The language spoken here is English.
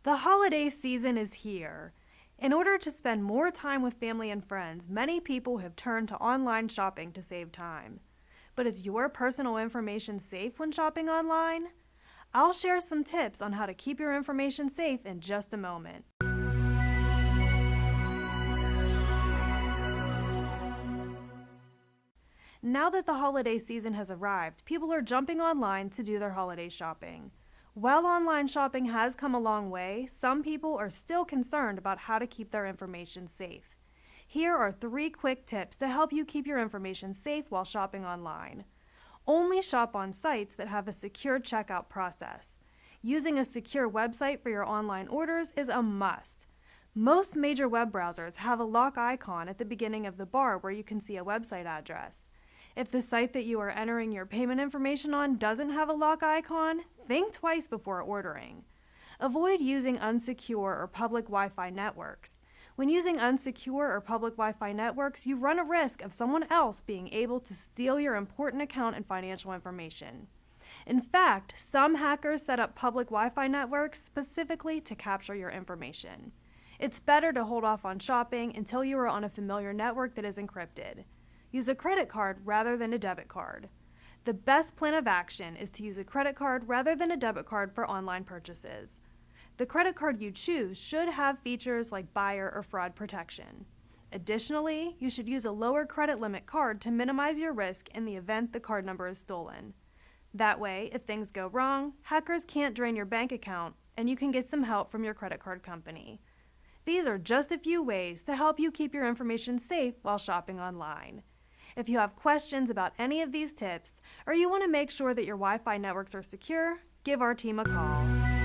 The holiday season is here. In order to spend more time with family and friends, many people have turned to online shopping to save time. But is your personal information safe when shopping online? I'll share some tips on how to keep your information safe in just a moment. Now that the holiday season has arrived, people are jumping online to do their holiday shopping. While online shopping has come a long way, some people are still concerned about how to keep their information safe. Here are 3 quick tips to help you keep your information safe while shopping online. Only shop on sites that have a secure checkout process. Using a secure website for your online orders is a must. Most major web browsers have a lock icon at the beginning of the bar where you can see a website address. If the site that you are entering your payment information on doesn't have a lock icon, think twice before ordering. Avoid using unsecure or public Wi-Fi networks. When using unsecure or public Wi-Fi networks, you run a risk of someone else being able to steal your important account and financial information. In fact, some hackers set up public Wi-Fi networks specifically to capture your information. It's better to hold off on shopping until you are on a familiar network that is encrypted. Use a credit card rather than a debit card. The best plan of action is to use a credit card rather than a debit card for online purchases. The credit card you choose should have features like buyer or fraud protection. Additionally, you should use a lower credit limit card to minimize your risk in the event the card number is stolen. That way, if things go wrong, hackers can't drain your bank account and you can get some help from your credit card company. These are just a few ways to help you keep your information safe while shopping online. If you have questions about any of these tips, or you want to make sure that your Wi-Fi networks are secure, give our team a call.